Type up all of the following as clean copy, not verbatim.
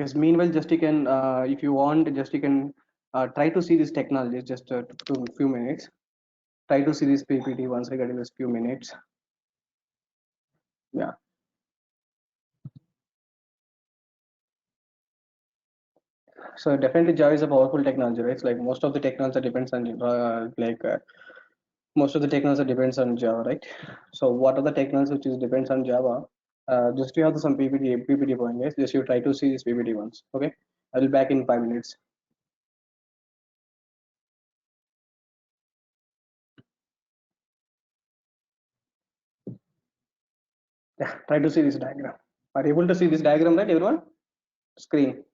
Because meanwhile, just you can, if you want, just you can try to see this technology just to few minutes. Try to see this PPT once I get in this few minutes. Yeah. So definitely Java is a powerful technology, right? It's like most of the technology depends on most of the technology depends on Java, right? So what are the technologies which is depends on Java? Just you have some PPT point, yes. Just you try to see this PPT once. Okay, I'll be back in 5 minutes. Yeah, try to see this diagram. Are you able to see this diagram, right, everyone? Screen.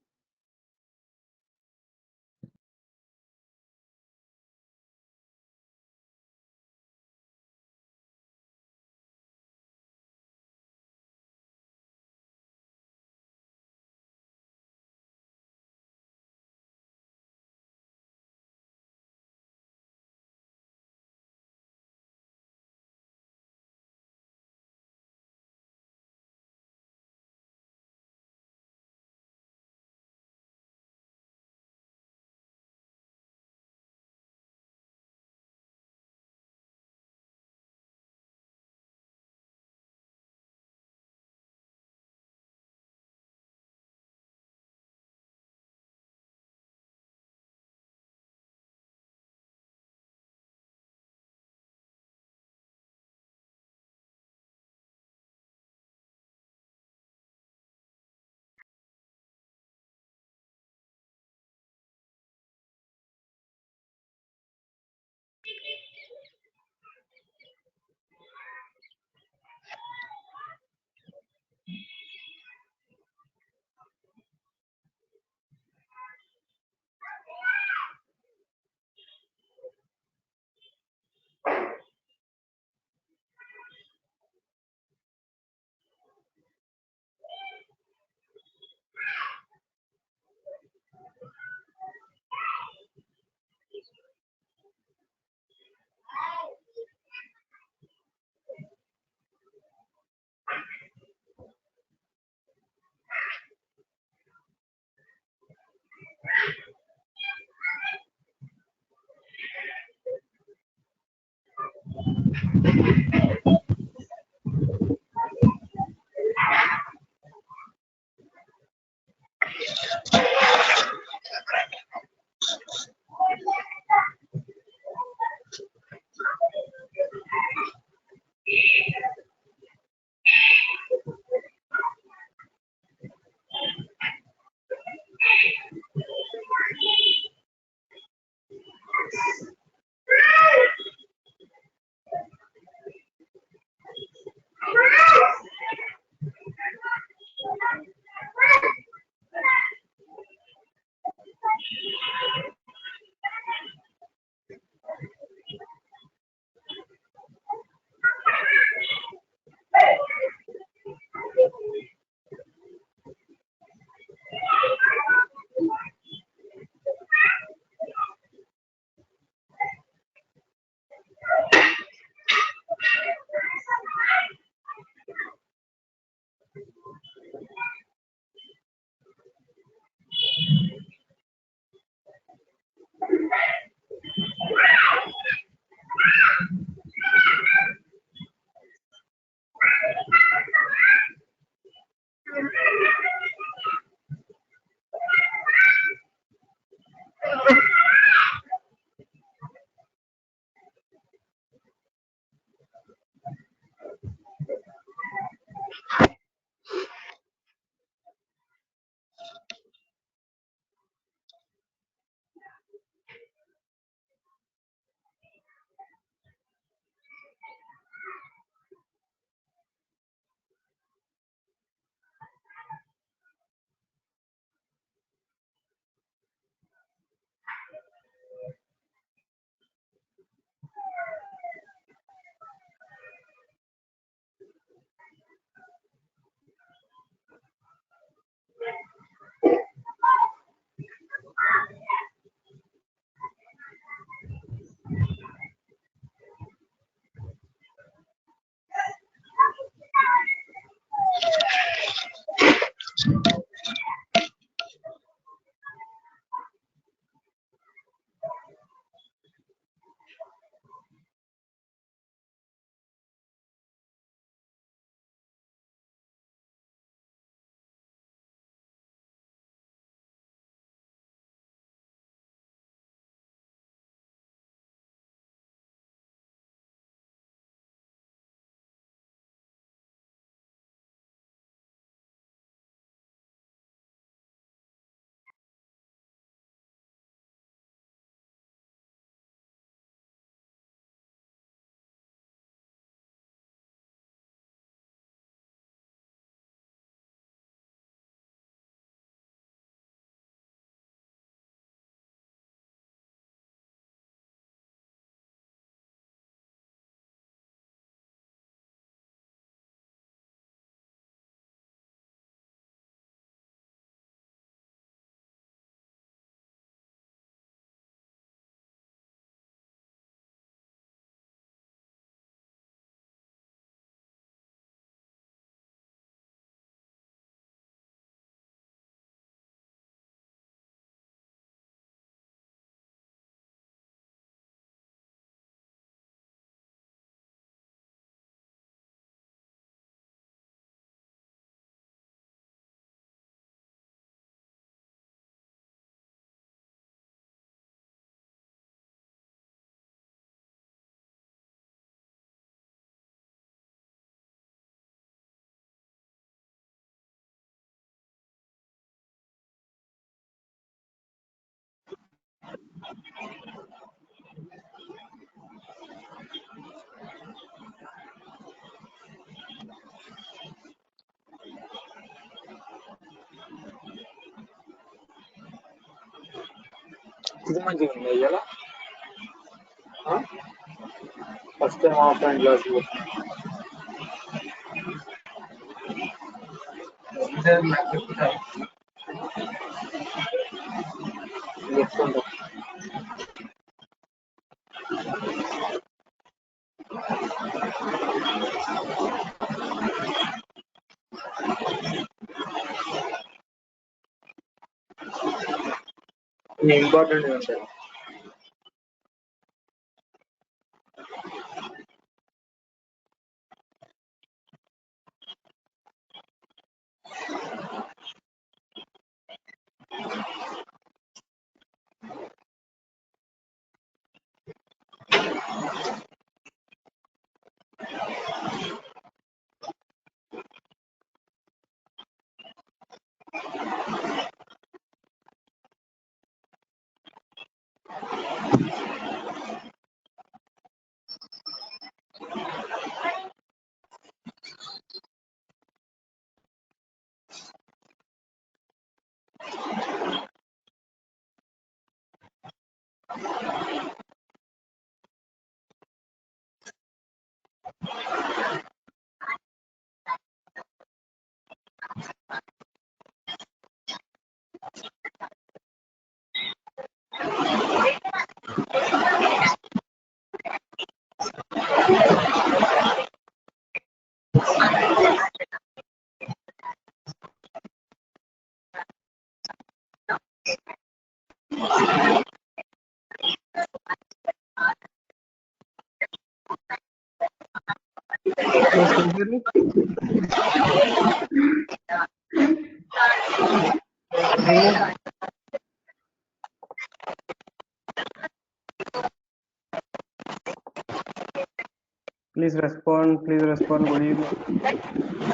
ఇది మంచిగా ఉంది అయ్యాలా first time offline class చెప్తుంటా important ఉంటాయి. Yes, can you hear me? Remove. Please respond. Please respond. Good evening.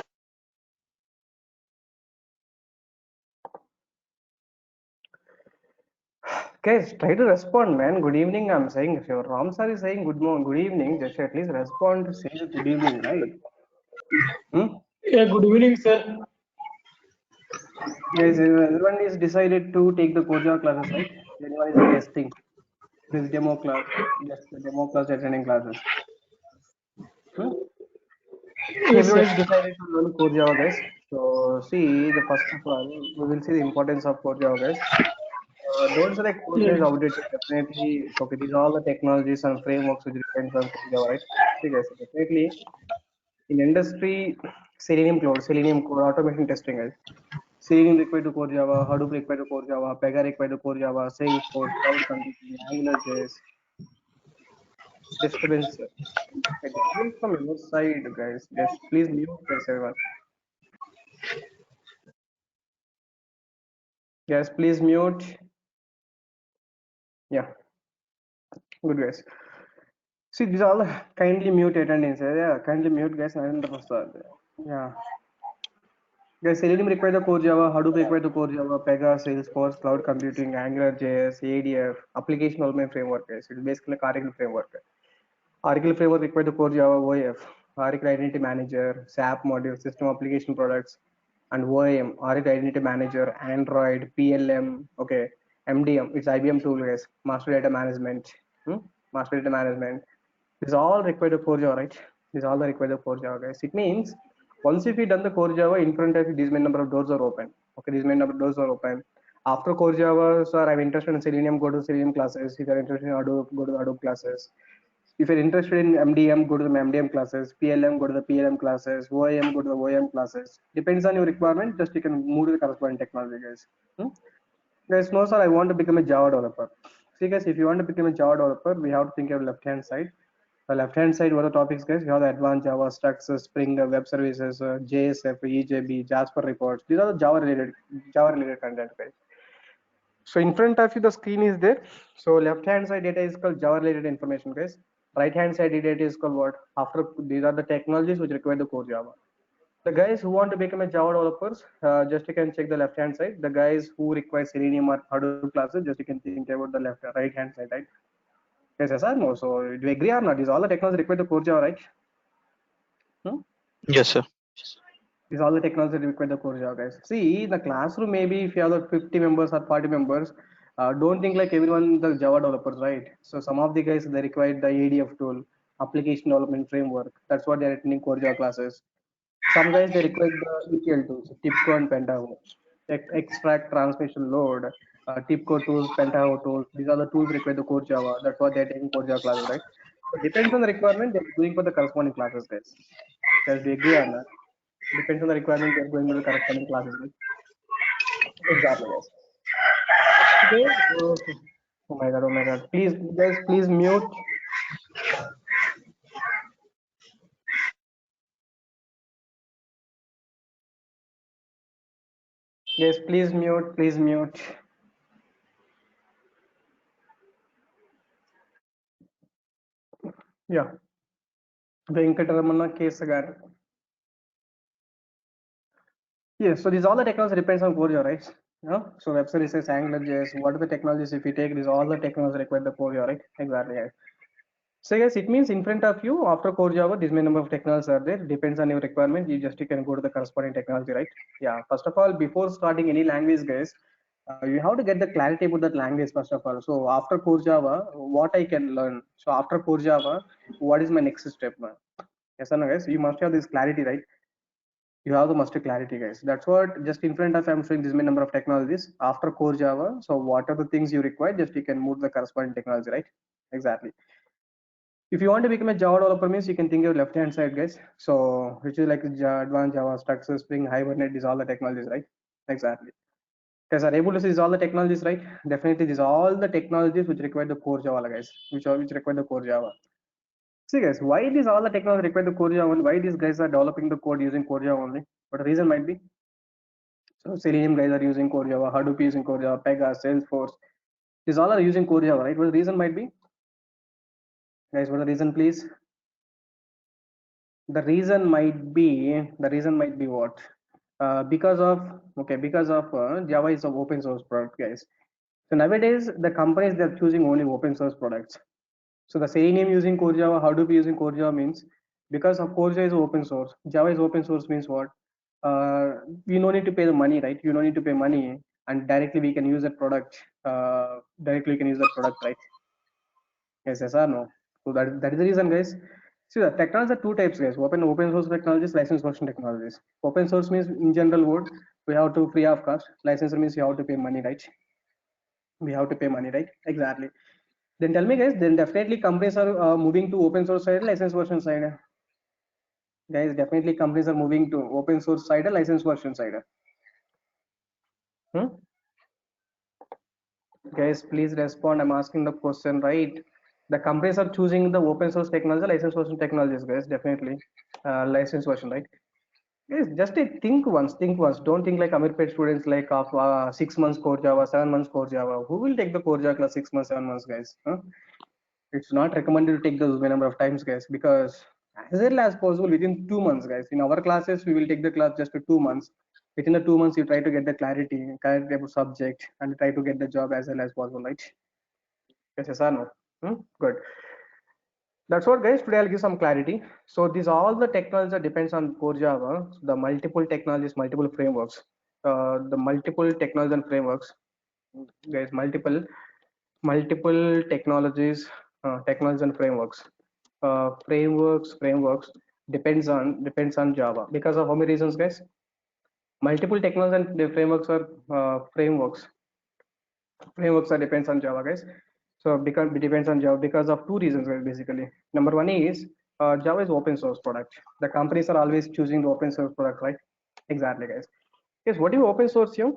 Guys, try to respond, man. Good evening. I'm saying if your Ram sir is saying good morning, good evening, just at least respond. Say good evening, right? Hmm? Yeah, good evening, sir. Guys, everyone is decided to take the core Java classes, right? Anyone is testing this demo class, just the demo class attending classes. Hmm? Yes, Everyone sir. is decided to learn core Java, guys. So see, the first of all, we will see the importance of core Java, guys. Don't say like core Java is Yeah. outdated. Definitely, okay. These are all the technologies and frameworks which depends on core Java, right? See, guys, definitely in industry, Selenium code, automation testing, guys. Selenium required to core Java, Hadoop required to core Java, Pega required to core Java, Salesforce, Cloud Computing, AngularJS, disturbance. A disturbance from your side, guys. Just please mute, guys, everyone. Guys, please mute. Yeah, good guys. See, these are all kindly mute attendance. Yeah, kindly mute, guys. Narendra Prasad. Yeah. Guys, Selenium required the core Java, Hadoop required the core Java, Pega, Salesforce, Cloud Computing, AngularJS, ADF, Application Development Framework, guys. It's basically a Oracle framework. Oracle framework required the core Java, OAF, Oracle Identity Manager, SAP module, System Application Products, and OAM, Oracle Identity Manager, Android, PLM, okay, MDM, it's IBM tool, guys, Master Data Management, Master Data Management. This is all required the core Java, right? This is all the required the core Java, guys. It means once if you done the core Java, in front of you, these many number of doors are open. Okay, these many number of doors are open. After core Java, sir, I'm interested in Selenium, go to Selenium classes. If you're interested in Hadoop, go to Hadoop classes. If you're interested in MDM, go to the MDM classes. PLM, go to the PLM classes. OIM, go to the OIM classes. Depends on your requirement. Just you can move to the corresponding technology, guys. Guys, no, sir, I want to become a Java developer. See, guys, if you want to become a Java developer, we have to think of left-hand side. The left-hand side, what are the topics, guys? We have the advanced Java, structures, Spring, web services, JSF, EJB, Jasper reports. These are the Java-related content, guys. So in front of you, the screen is there. So left-hand side data is called Java-related information, guys. Right-hand side data is called what? After these are the technologies which require the core Java. The guys who want to become a Java developers, just you can check the left hand side. The guys who require Selenium or Hadoop classes, just you can think about the right hand side, right? Yes, yes, or no. So do you agree or not? Is all the technology required the core Java, right? Hmm? Yes, sir. Is all the technology required the core Java, guys. See, the classroom maybe if you have the 50 members or 40 members, don't think like everyone the Java developers, right? So some of the guys they require the ADF tool, application development framework. That's what they're attending core Java classes. Some guys they require the ETL tools, TIBCO and Pentaho, extract, transmission, load, TIBCO tools, Pentaho tools. These are the tools required the core Java. That's what they're taking core Java classes, right? So depends on the requirement they're doing for the corresponding classes, guys. Guys, do you agree on that? Depends on the requirement they're going to the corresponding classes, right? Exactly, guys. Okay. Oh my god, oh my god. Please, guys, please mute. Yes, please mute, please mute. Yeah. Venkataramana Kesagar. Yes, so these all the technology depends on core Java, right? So web services, Angular, JS, what are the technologies if you take these all the technologies required the core Java, right? Exactly, guys. So yes, it means in front of you after core Java, this many number of technologies are there. Depends on your requirement. You can go to the corresponding technology, right? Yeah. First of all, before starting any language, guys, you have to get the clarity about that language first of all. So after core Java, what I can learn. So after core Java, what is my next step? Yes or no, guys? You must have this clarity, right? You have the master clarity, guys. That's what just in front of I'm showing this many number of technologies after core Java. So what are the things you require? Just you can move the corresponding technology, right? Exactly. If you want to become a Java developer means you can think your left hand side, guys. So which is like advanced Java, Structure, Spring, Hibernate, these all the technologies, right? Exactly. Guys are able to see these all the technologies, right? Definitely these are all the technologies which require the core Java, guys. Which require the core Java. See guys, why these all the technology require the core Java only? Why these guys are developing the code using core Java only? But the reason might be so Selenium guys are using core Java, Hadoop using core Java, Pega, Salesforce. These all are using core Java, right? What the reason might be? Guys, what the reason please? The reason might be what? Because of Java is an open source product, guys. So nowadays the companies they're choosing only open source products. So the Selenium using core Java, Hadoop using core Java means because of core Java is open source. Java is open source means what? You no need to pay the money, right? You don't need to pay money, and directly we can use that product. Directly we can use that product, right? Yes or no? So that is the reason, guys. See, the technologies are two types, guys. Open source technologies, license version technologies. Open source means in general word we have to free of cost. License means you have to pay money, right? We have to pay money, right? Exactly. Then tell me, guys. Then definitely companies are moving to open source side, license version side. Guys, definitely companies are moving to open source side, license version side. Hmm? Guys, please respond. I'm asking the question, right? The companies are choosing the open source technology, license version technologies, guys. Definitely, license version, right? Guys, just think once. Think once. Don't think like Amirpet students like of 6 months core Java, 7 months core Java. Who will take the core Java class 6 months, 7 months, guys? Huh? It's not recommended to take those number of times, guys, because as early as possible within 2 months, guys. In our classes, we will take the class just for 2 months. Within the 2 months, you try to get the clarity about subject, and try to get the job as early as possible, right? Yes or no? Good. That's what, guys. Today I'll give some clarity. So these all the technologies that depends on core Java, the multiple technologies, multiple frameworks, the multiple technologies and frameworks, guys, multiple technologies and frameworks. Frameworks depends on Java because of how many reasons, guys? Multiple technologies and the frameworks are frameworks are depends on Java, guys. So because it depends on Java because of two reasons, guys, basically. Number one is Java is open source product. The companies are always choosing the open source product, right? Exactly, guys. Yes, what is open source here?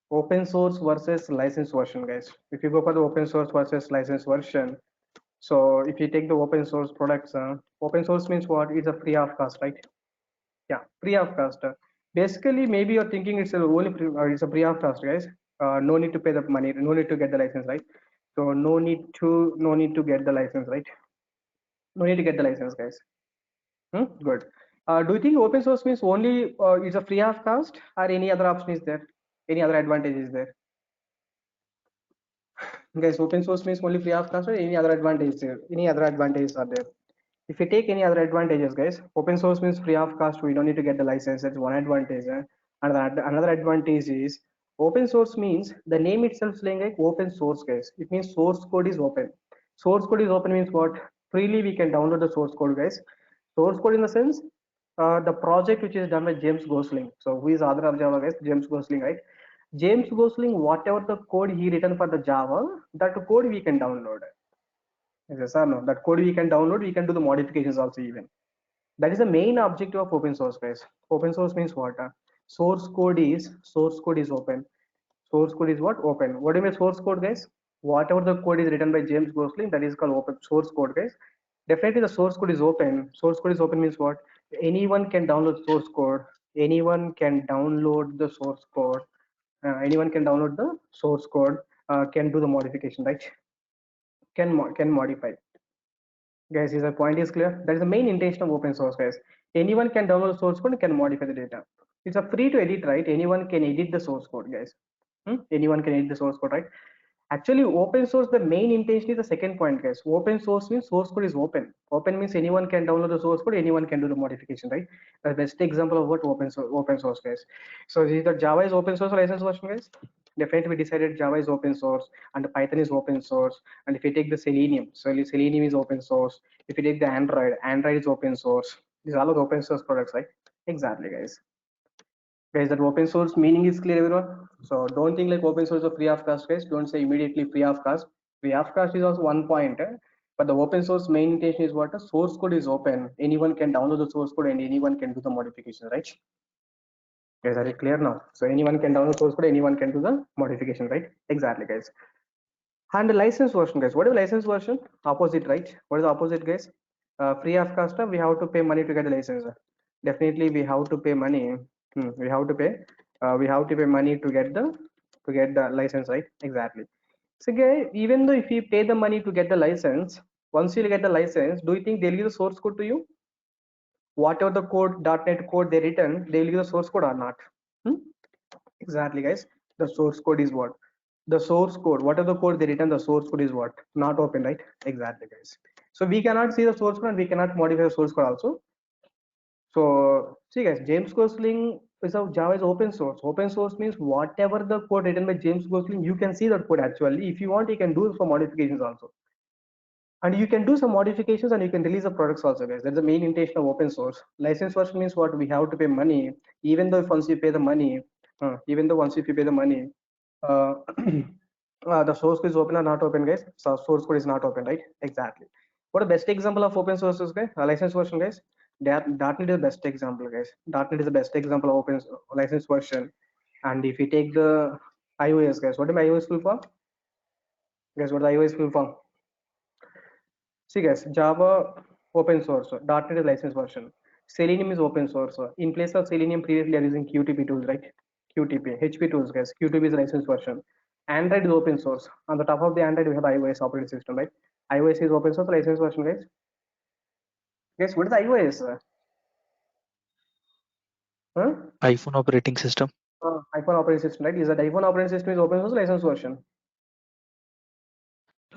Open source versus license version, guys. If you go for the open source versus license version, so if you take the open source products, open source means what? It's a free of cost, right? Yeah, free of cost. Basically, maybe you're thinking it's a free of cost, guys. No need to pay the money, no need to get the license, right? So no need to get the license, right? No need to get the license, guys. Good. Do you think open source means only it's a free of cost, or any other option is there? Any other advantage is there? Guys, open source means only free of cost, or any other advantage there? Any other advantages are there? If you take any other advantages, guys, open source means free of cost. We don't need to get the license. That's one advantage. And another advantage is open source means the name itself is saying like open source, guys. It means source code is open. Source code is open means what? Freely we can download the source code, guys. Source code in the sense the project which is done by James Gosling. So who is author of Java, guys? James Gosling, right? James Gosling, whatever the code he written for the Java, that code we can download. Yes or no? That code we can download, we can do the modifications also even. That is the main objective of open source, guys. Open source means what? Source code is open. Source code is what? Open. What do you mean source code, guys? Whatever the code is written by James Gosling, that is called open source code, guys. Definitely the source code is open. Source code is open means what? Anyone can download source code. Anyone can download the source code. Anyone can download the source code, can do the modification, right? Can modify. Guys, is the point is clear? That is the main intention of open source, guys. Anyone can download source code and can modify the data. It's a free to edit, right? Anyone can edit the source code, guys. Anyone can edit the source code, right? Actually, open source, the main intention is the second point, guys. Open source means source code is open. Open means anyone can download the source code, anyone can do the modification, right? The best example of what open source, guys. So is the Java is open source or license version, guys? Definitely we decided Java is open source and Python is open source. And if you take the Selenium, so Selenium is open source. If you take the Android is open source. These are all open source products, right? Exactly, guys. Guys, that open source meaning is clear, everyone. So don't think like open source is free of cost, guys. Don't say immediately free of cost. Free of cost is also one point, but the open source main intention is what? The source code is open. Anyone can download the source code and anyone can do the modification, right? Guys, are you clear now? So anyone can download source code, anyone can do the modification, right? Exactly, guys. And the license version, guys. What is the license version? Opposite, right? What is the opposite, guys? Free of cost, we have to pay money to get the license. Definitely, we have to pay money. We have to pay. We have to pay money to get the license, right? Exactly. So, guys, even though if you pay the money to get the license, once you get the license, do you think they'll give the source code to you? Whatever the code .NET code they written, they will give the source code or not? Exactly, guys. The source code is what? The source code, whatever the code they written, the source code is what? Not open, right? Exactly, guys. So we cannot see the source code and we cannot modify the source code also. So see, guys, James Gosling is of Java is open source. Open source means whatever the code written by James Gosling, you can see that code actually. If you want, you can do some modifications also. And you can do some modifications and you can release the products also, guys. That's the main intention of open source. License version means what? We have to pay money. Even though once you pay the money, even though once if you pay the money, uh, the source code is open or not open, guys. So source code is not open, right? Exactly. What a best example of open source is, guys? License version, guys. .NET is the best example, guys. .NET is the best example of open license version. And if you take the iOS, guys, what is iOS full form? Guys, what is iOS full form? See, guys, Java open source, .NET is license version. Selenium is open source. In place of Selenium, previously are using Qtp tools, right? Qtp, HP tools, guys. Qtp is license version. Android is open source. On the top of the Android, we have iOS operating system, right? iOS is open source license version, guys. Guys, what is iOS? Huh? iPhone operating system. iPhone operating system, right? Is that iPhone operating system is open source license version?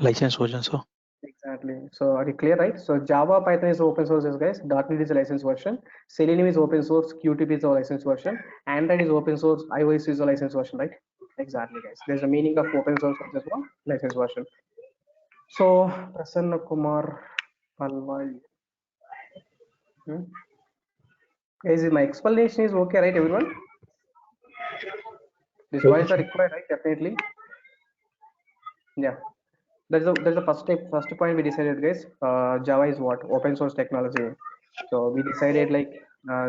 License version, so Exactly. So are you clear, right? So Java, Python is open source, guys. .NET is a license version. Selenium is open source. Qtp is a license version. Android is open source. iOS is a license version, right? Exactly, guys. There's a meaning of open source as well, license version. So Prasanna Kumar Palwai. Guys, my explanation is okay, right, everyone? These points are required, right? Definitely. Yeah. That's the first point we decided, guys. Java is what? Open source technology. So we decided like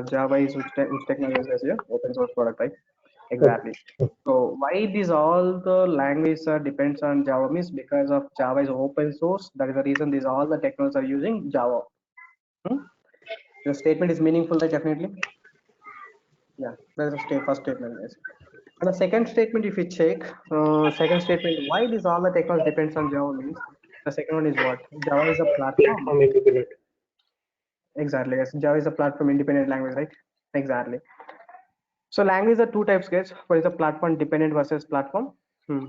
Java is which technology is yeah? Open source product, right? Exactly. So why these all the language depends on Java means because of Java is open source. That is the reason these all the technologies are using Java. The statement is meaningful, right? Definitely. Yeah, that's the first statement, guys. And the second statement, if you check, second statement, why this all the technology depends on Java means the second one is what? Java is a platform. Platform independent. Exactly, guys. Java is a platform independent language, right? Exactly. So language are two types, guys. What is a platform dependent versus platform?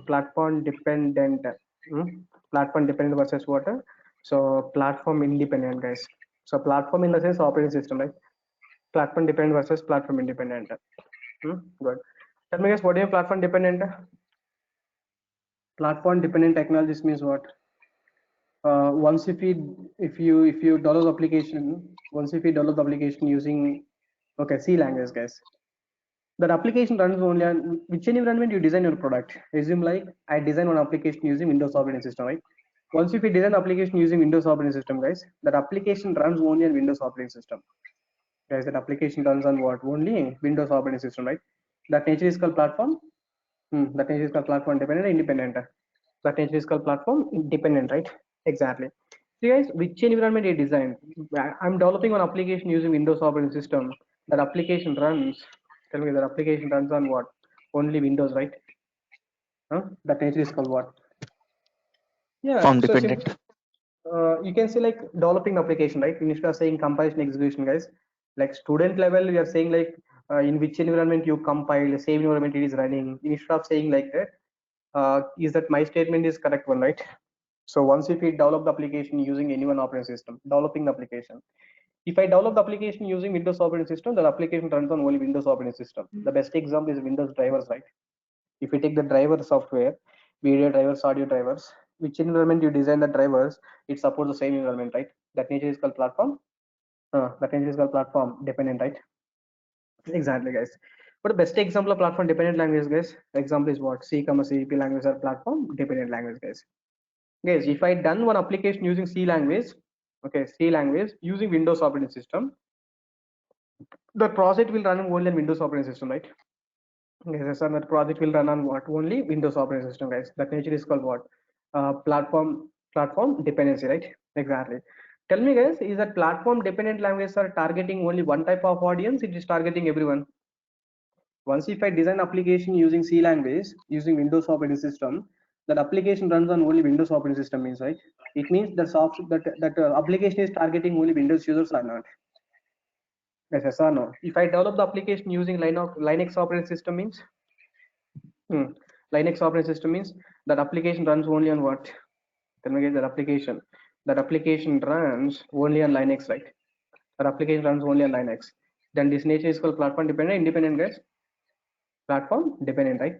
Platform dependent. Hmm. Platform dependent versus what? So platform independent, guys. So platform in the sense operating system, right? Platform dependent versus platform independent. Good. Tell me, guys, what is platform dependent? Platform dependent technologies means what? Once if you develop application, once if you develop the application using C language, guys, that application runs only on which environment you design your product. Assume like I design one application using Windows operating system, right? Once if you design application using Windows operating system, guys, that application runs only on Windows operating system. Guys, that application runs on what? Only Windows operating system, right? That nature is called platform. That nature is called platform dependent or independent. That nature is called platform independent, right? Exactly. So guys, which environment you design? I'm developing one application using Windows operating system. That application runs. Tell me that application runs on what? Only Windows, right? That nature is called what? Yeah. Form So simple. dependent. You can say like developing application, right? Instead of saying compilation execution, guys, like student level we are saying like in which environment you compile, the same environment it is running. Instead of saying like that, is that my statement is correct one, right? So once if we develop the application using any one operating system, developing the application, if I develop the application using Windows operating system, the application runs on only Windows operating system. The best example is Windows drivers, right? If you take the driver software, video drivers, audio drivers, which environment you design the drivers, it supports the same environment, right? That nature is called platform. That nature is called platform dependent, right? Exactly, guys. But the best example of platform dependent language, guys, example is what? C, C, P language or platform dependent language, guys. Guys, if I done one application using C language, C language using Windows operating system, the project will run only on Windows operating system, right? Yes, sir. That project will run on what? Only Windows operating system, guys. That nature is called what? Platform dependency, right? Exactly. Tell me, guys, is that platform dependent languages are targeting only one type of audience? It is targeting everyone. Once if I design application using C language using Windows operating system, that application runs on only Windows operating system means, right? It means that application is targeting only Windows users or not? Yes or no? If I develop the application using Linux operating system means, Hmm. Linux operating system means that application runs only on what? Tell me again that application. That application runs only on Linux, right? That application runs only on Linux. Then this nature is called platform dependent, independent, guys. Platform dependent, right?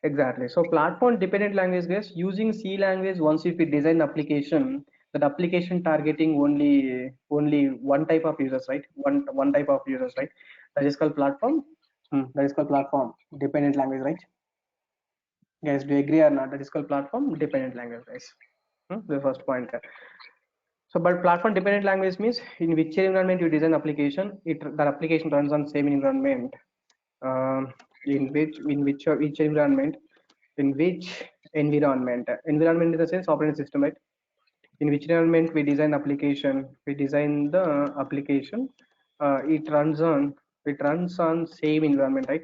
Exactly. So platform dependent language, guys, using C language. Once if we design application, that application targeting only one type of users, right? One type of users, right? That is called platform. That is called platform dependent language, right? Guys, do you agree or not? That is called platform dependent language, guys. The first point. So, but platform dependent language means in which environment you design application, that application runs on same environment. Which environment, in which environment in the sense operating system, right? In which environment we design application, we design the application. It runs on same environment, right?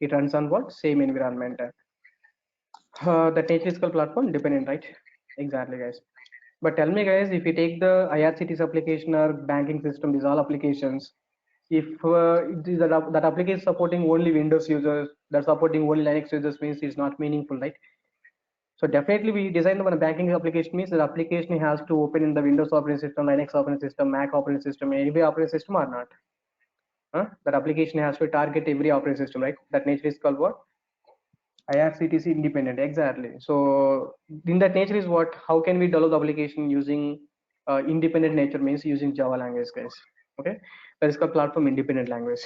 It runs on what? Same environment. The nature is called platform dependent, right? Exactly, guys. But tell me, guys, if you take the IRCTC application or banking system, these all applications, if that application is supporting only Windows users, that supporting only Linux users means it's not meaningful, right? So definitely we design the banking application means the application has to open in the Windows operating system, Linux operating system, Mac operating system, any operating system or not. That application has to target every operating system, right? That nature is called what? IRCTC independent, exactly. So in that nature is what? How can we develop the application using independent nature means using Java language, guys. Okay, that is called platform independent language.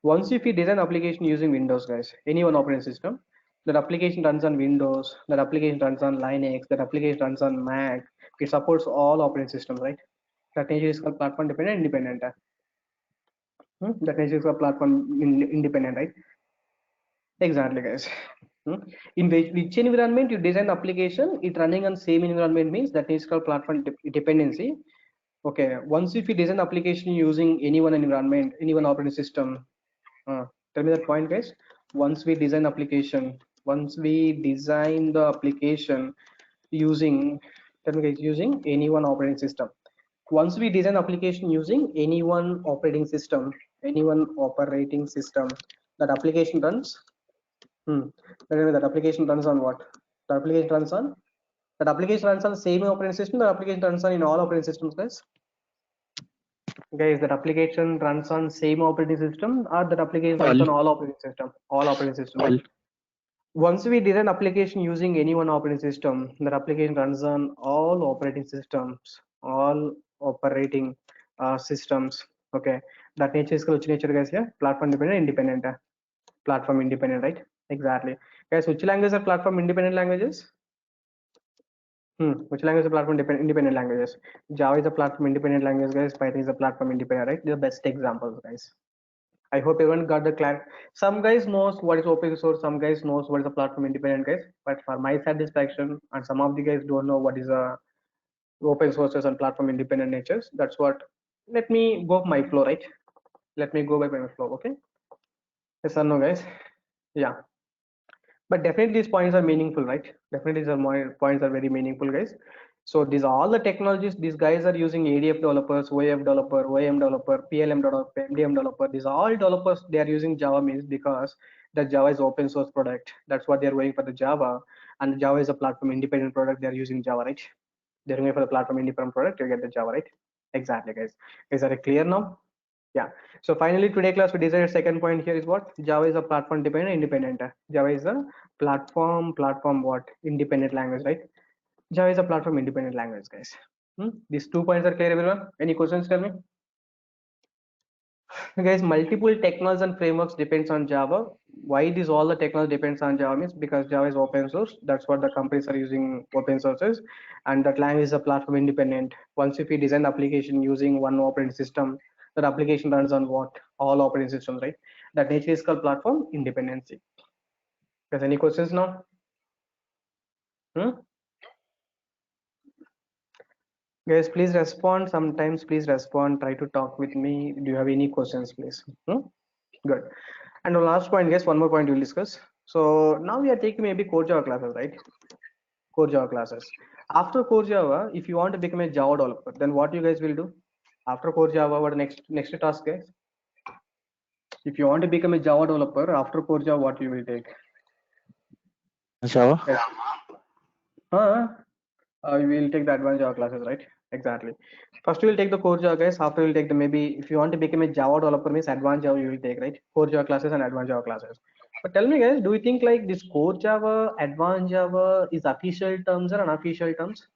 Once if we design application using Windows, guys, any one operating system, that application runs on Windows, that application runs on Linux, that application runs on Mac. It supports all operating systems, right? That nature is called platform dependent, independent. That nature is called platform independent, right? Exactly, guys. In which environment you design application, it running on same environment means that is called platform dependency. Okay, once if you design application using any one environment, any one operating system, tell me that point, guys. Once we design the application using, tell me guys, using any one operating system. once we design application using any one operating system, that application runs. That application runs on what? The application runs on that application runs on the same operating system. That application runs on in all operating systems, guys. Guys, that application runs on same operating system, or that application runs on all operating system, right? Once we design application using any one operating system, that application runs on all operating systems, Okay, that nature is which nature, guys? Yeah, platform independent, platform independent, right? Exactly, guys. Which languages are platform independent languages? Which language is a platform independent languages? Java is a platform independent language, guys. Python is a platform independent, right? They're the best examples, guys. I hope everyone got the clarity. Some guys knows what is open source, some guys knows what is a platform independent, guys. But for my satisfaction, and some of the guys don't know what is a open sources and platform independent natures. That's what. Let me go my flow, right? Let me go by my flow, okay? Yes or no, guys? Yeah. But definitely these points are meaningful, right? Definitely these points are very meaningful, guys. So these are all the technologies these guys are using: ADF developers, OAF developer, OAM developer, PLM developer, MDM developer. These are all developers they are using Java means because the Java is open source product. That's what they're going for the Java, and Java is a platform independent product. They're using Java, right? They're going for the platform independent product. You get the Java, right? Exactly, guys. Is that clear now? Yeah. So finally, today class we decided second point here is what? Java is a platform independent. Java is a platform what? Independent language, right? Java is a platform independent language, guys. These 2 points are clear, everyone? Any questions? Tell me. Guys, multiple technologies and frameworks depends on Java. Why this all the technology depends on Java means because Java is open source. That's what the companies are using open sources, and that language is a platform independent. Once if we design the application using one operating system, that application runs on what? All operating systems, right? That nature is called platform independency. Guys, any questions now? Guys, please respond. Sometimes please respond. Try to talk with me. Do you have any questions, please? Good. And the last point, guys, one more point we'll discuss. So now we are taking maybe core Java classes, right? Core Java classes. After core Java, if you want to become a Java developer, then what you guys will do? After core Java, what next task, guys? If you want to become a Java developer after core Java, what you will take? Java. You will take the advanced Java classes, right? Exactly. First you will take the core Java, guys. After you will take the maybe if you want to become a Java developer means advanced Java you will take, right? Core Java classes and advanced Java classes. But tell me, guys, do you think like this core Java, advanced Java is official terms or unofficial terms?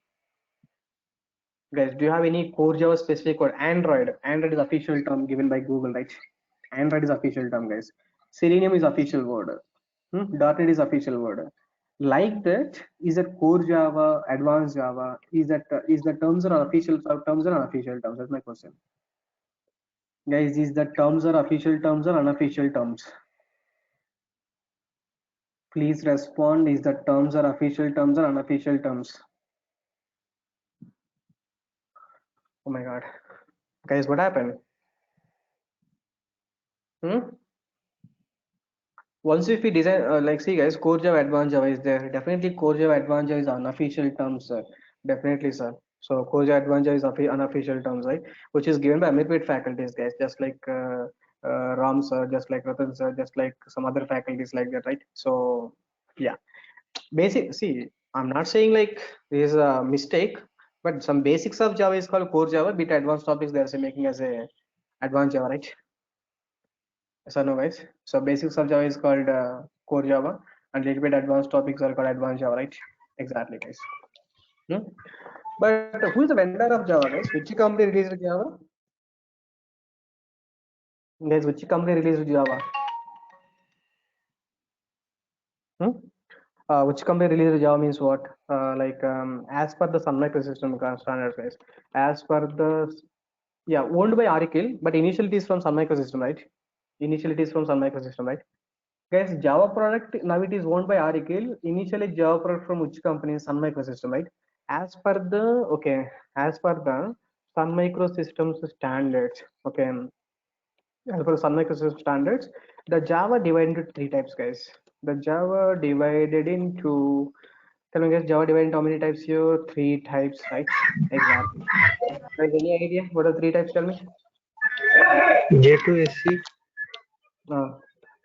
Guys, do you have any core Java specific or Android? Android is official term given by Google, right? Android is official term, guys. Selenium is official word. .NET is official word. Like that, is it core Java, advanced Java? Is the terms are official terms or unofficial terms? That's my question. Guys, is the terms are official terms or unofficial terms? Please respond. Is the terms are official terms or unofficial terms? Oh my god. Guys, what happened? Once if we design like see guys, core Java, advanced Java is there. Definitely core Java, advanced Java is unofficial terms, sir. Definitely, sir. So core Java, advanced Java is unofficial terms, right? Which is given by midweight faculties, guys, just like Ram sir, just like Ratan sir, just like some other faculties like that, right? So yeah, basic. See, I'm not saying like this is a mistake, but some basics of Java is called core Java. Bit advanced topics they are making as a advanced Java, right? So no, guys. So basics of Java is called core Java, and little bit advanced topics are called advanced Java, right? Exactly, guys. But who is the vendor of Java, guys? Which company released Java? Guys, which company released Java? Which company released Java means what? As per the Sun Microsystem standards, guys. As per the owned by Oracle, but initially it is from Sun Microsystem, right? Initially it is from Sun Microsystem, right? Guys, Java product now it is owned by Oracle. Initially, Java product from which company? Sun Microsystem, right? As per the Sun Microsystems standards, okay. As per Sun Microsystems standards, the Java divided into 3 types, guys. The Java divided into Tell me guys, Java divided into how many types here? 3 types, right? Exactly. Guys, any idea what are 3 types? Tell me. J2SC. Uh,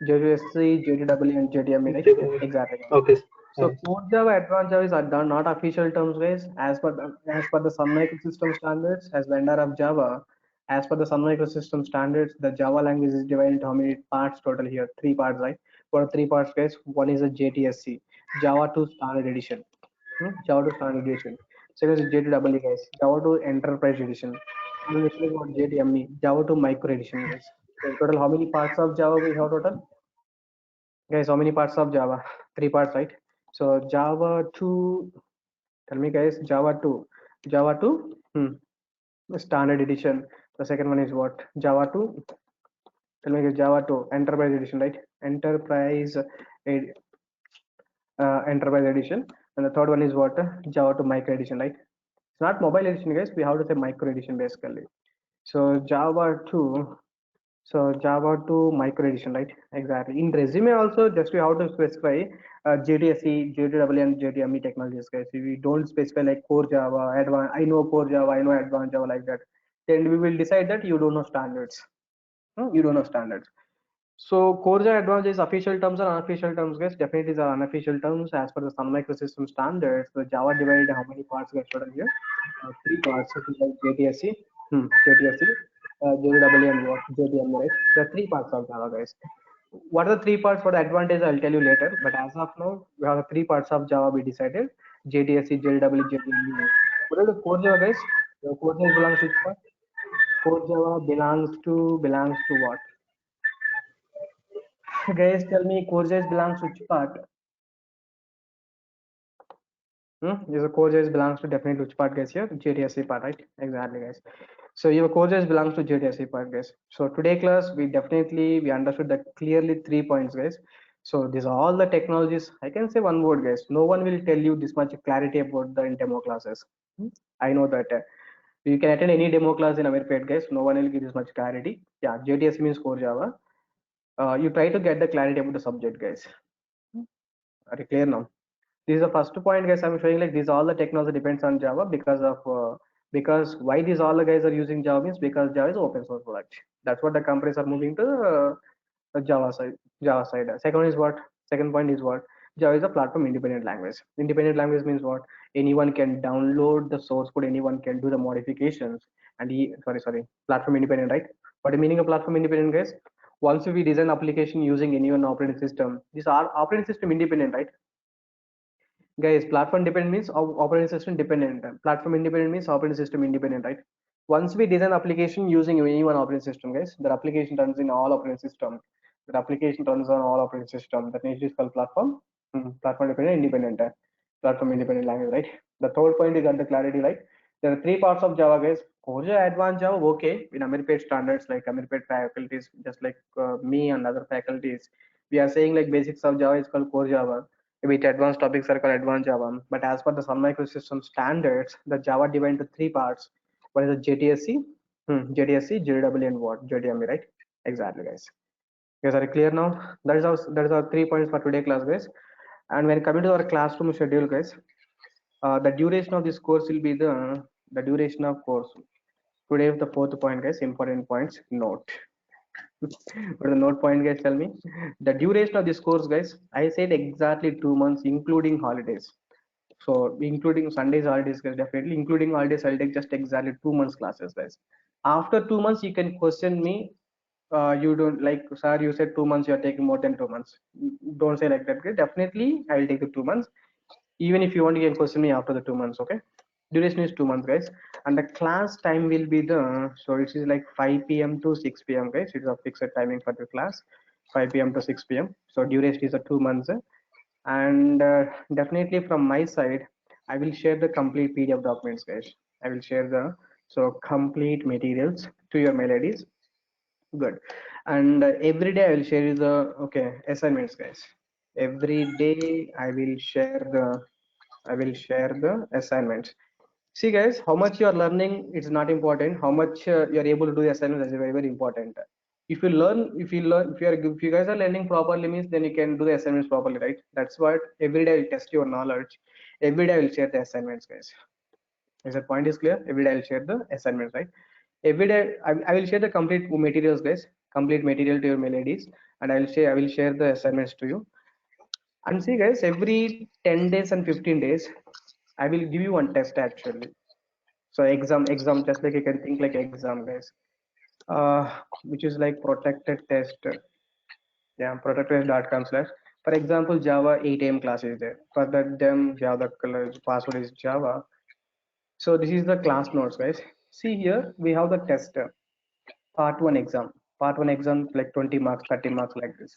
J2SC, J2EE, and JDME, right? Exactly. Okay. So core Java, advanced Java is are not official terms, guys. As per the Sun Microsystem standards, as vendor of Java, as per the Sun Microsystem standards, the Java language is divided into how many parts total here? 3 parts, right? What are 3 parts, guys? One is a JTSC, Java 2 Standard Edition. Java 2 Standard Edition. Second is J2EE, guys. Java 2 Enterprise Edition. And this is what JDME, Java 2 Micro Edition, guys. So total, how many parts of Java we have total? Guys, how many parts of Java? 3 parts, right? So Java 2, tell me guys, Java 2, standard edition. The second one is what? Java 2, tell me guys, Java 2, enterprise edition, right? Enterprise edition. And the third one is what? Java 2 micro edition, right? It's not mobile edition, guys. We have to say micro edition basically. So Java 2, so Java 2 micro edition, right? Exactly. In resume also, just we have to specify JDSE, JDW, and JDME technologies, guys. If we don't specify like core Java, advanced, I know core Java, I know advanced Java like that, then we will decide that you don't know standards. You don't know standards. So core Java advanced is official terms and unofficial terms, guys. Definitely these are unofficial terms as per the Sun Microsystem standards. The Java divided how many parts, guys? Total here, 3 parts. So like JTSC, JTSC, JDW, and what? JDME, right? There are 3 parts of Java, guys. What are the 3 parts? For the advantage, I'll tell you later. But as of now, we have the 3 parts of Java we decided: JTSC, JDW, JDME. What are the core Java, guys? The core Java belongs to which part? Core Java belongs to what? Guys, tell me, core Java belongs to which part? Yes, the core JS belongs to definitely which part, guys? Here, JDSC part, right? Exactly, guys. So your core JS belongs to JDSC part, guys. So today class, we understood that clearly 3 points, guys. So these are all the technologies. I can say one word, guys. No one will tell you this much clarity about the in demo classes. I know that you can attend any demo class in Amirpet, guys. No one will give this much clarity. Yeah, JDSC means core Java. You try to get the clarity about the subject, guys. Are you clear now? This is the first point, guys. I'm showing like these all the technology depends on Java because why these all the guys are using Java means because Java is open source product. That's what the companies are moving to the Java side. Java side. Second is what? Second point is what? Java is a platform independent language. Independent language means what? Anyone can download the source code. Anyone can do the modifications. And platform independent, right? What the meaning of platform independent, guys? Once we design application using any one operating system, these are operating system independent, right? Guys, platform dependent means operating system dependent. Platform independent means operating system independent, right? Once we design application using any one operating system, guys, that application runs in all operating system. That application runs on all operating system. That means it's called platform. Platform dependent, independent. Platform independent language, right? The third point is got the clarity, like there are 3 parts of Java, guys. Core Java, advanced Java, okay. In Amirpet standards, like Amirpet faculties, just like me and other faculties, we are saying like basics of Java is called core Java, with advanced topics are called advanced Java. But as per the Sun Microsystem standards, the Java divided into 3 parts. What is the JTSC? JTSC, JW, and what? JDME, right? Exactly, guys. Guys, are you clear now? That is our 3 points for today class, guys. And when coming to our classroom schedule, guys, the duration of this course will be the duration of course. Today is the fourth point, guys. Important points. Note. What the note point, guys? Tell me. The duration of this course, guys. I said exactly 2 months, including holidays. So including Sundays, holidays, guys, definitely. Including holidays, I'll take just exactly 2 months classes, guys. After 2 months, you can question me. You don't like, sir, you said 2 months, you're taking more than 2 months. Don't say like that, guys. Definitely, I will take the 2 months. Even if you want, you can question me after the 2 months, okay? Duration is 2 months, guys. And the class time will be so it is like 5 p.m. to 6 p.m., guys. It's a fixed timing for the class, 5 p.m. to 6 p.m. So duration is a 2 months. And definitely from my side, I will share the complete PDF documents, guys. I will share the complete materials to your mail IDs. Good. And every day I will share you the assignments, guys. Every day I will share the assignments. See, guys, how much you are learning, it's not important. How much you are able to do the assignment is very, very important. If you guys are learning properly means then you can do the assignments properly, right? That's what every day I will test your knowledge. Every day I will share the assignments, guys. Is that point is clear? Every day I'll share the assignments, right? Every day I will share the complete materials, guys. Complete material to your mail IDs, and I will share the assignments to you. And see, guys, every 10 days and 15 days, I will give you one test actually. So exam test, like you can think like exam, guys. Which is like protected test. Yeah, protected.com/. For example, Java 8 a.m. class is there. For that, them Java password is Java. So this is the class notes, guys. See here, we have the test part one exam. Part one exam like 20 marks, 30 marks like this.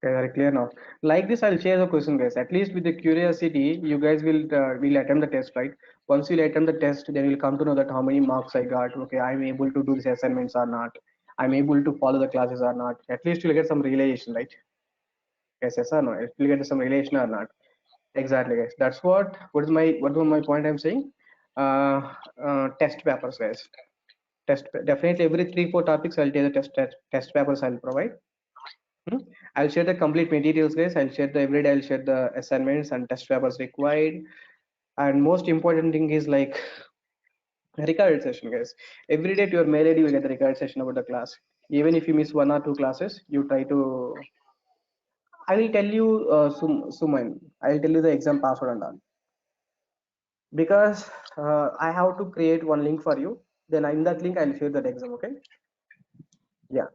Okay, very clear now. Like this, I'll share the question, guys. At least with the curiosity, you guys will attempt the test, right? Once you attempt the test, then you'll come to know that how many marks I got. Okay, I'm able to do these assignments or not. I'm able to follow the classes or not. At least you'll get some realization, right? Yes or no? You'll get some relation or not. Exactly, guys. That's what was my point I'm saying. Test papers, guys. Definitely every 3 4 topics I'll take the test papers I'll provide. Hmm? I'll share the complete materials, guys. I'll share the every day. I'll share the assignments and test papers required. And most important thing is like recorded session, guys. Every day to your mail ID you get the recorded session about the class. Even if you miss 1 or 2 classes, you try to. I will tell you, Suman. I will tell you the exam password and all, because I have to create one link for you. Then in that link I'll share that exam. Okay. Yeah.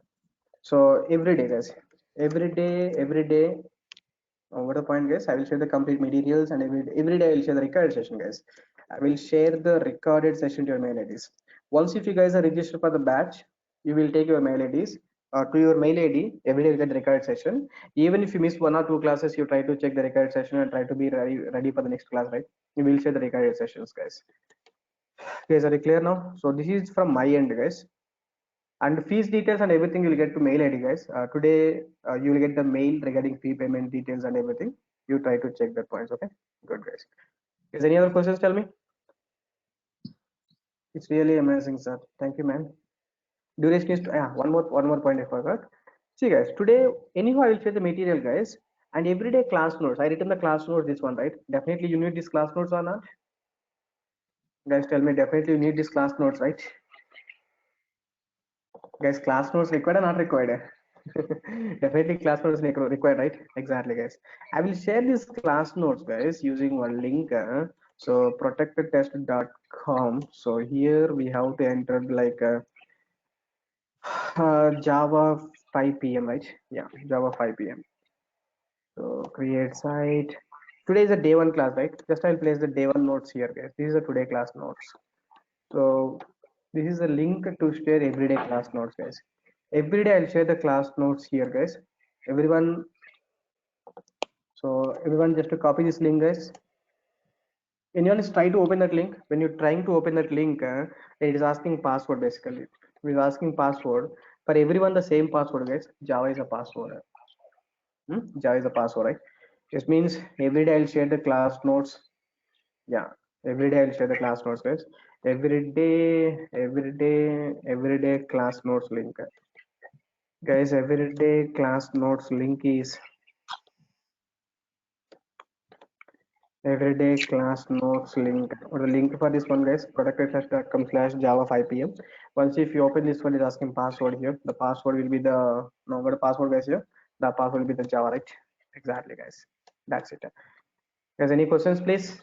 So every day, guys. Every day. What a point, guys. I will share the complete materials, and every day I will share the recorded session, guys. I will share the recorded session to your mail IDs. Once if you guys are registered for the batch, you will take your mail IDs to your mail ID. Every day you get the recorded session. Even if you miss 1 or 2 classes, you try to check the recorded session and try to be ready for the next class, right? You will share the recorded sessions, guys. Guys, are you clear now? So this is from my end, guys. And fees details and everything you'll get to mail ID, guys. Today you will get the mail regarding fee payment details and everything. You try to check that points. Okay, good, guys. Is any other questions? Tell me. It's really amazing, sir. Thank you, man. Duration is one more point I forgot. See, guys, today anyhow I will share the material, guys, and everyday class notes. I written the class notes. This one, right? Definitely you need these class notes or not? Guys, tell me. Definitely you need these class notes, right? Guys, class notes required or not required? Definitely class notes required, right? Exactly, guys. I will share these class notes, guys, using one link. So protectedtest.com. So here we have to enter like Java 5 p.m. right? Yeah, Java 5 p.m. So create site. Today is a day one class, right? Just I'll place the day one notes here, guys. This is the today class notes. So this is a link to share everyday class notes, guys. Every day I'll share the class notes here, guys. Everyone, so everyone just to copy this link, guys. Anyone is try to open that link. When you're trying to open that link, it is asking password basically. It is asking password. For everyone the same password, guys. Java is a password. Java is a password, right? This means every day I'll share the class notes. Yeah, every day I'll share the class notes, guys. Every day class notes link. Guys, everyday class notes link is everyday class notes link, or the link for this one, guys, protectedtest.com/java 5 p.m. Once if you open this one, is asking password here. The password will be the no what password, guys, here. The password will be the Java, right? Exactly, guys. That's it. Guys, any questions, please?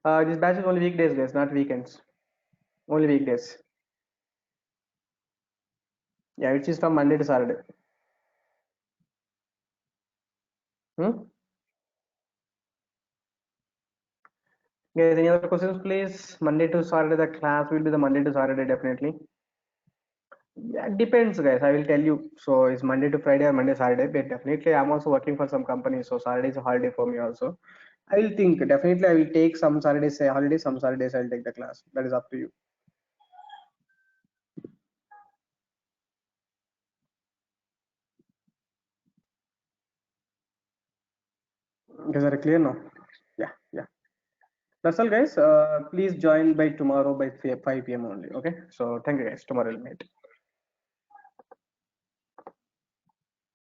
This batch is only weekdays, guys, not weekends. Only weekdays. Yeah, it is from Monday to Saturday. Hmm? Guys, any other questions, please? Monday to Saturday, the class will be the Monday to Saturday, definitely. Yeah, depends, guys. I will tell you. So it's Monday to Friday or Monday Saturday, but definitely I'm also working for some companies, so Saturday is a holiday for me also. I will think definitely I will take some Saturdays say holiday, some Saturdays I'll take the class. That is up to you. Guys, are clear now? Yeah, yeah. That's all, guys. Please join by tomorrow by 5 p.m. only. Okay. So thank you, guys. Tomorrow we'll meet.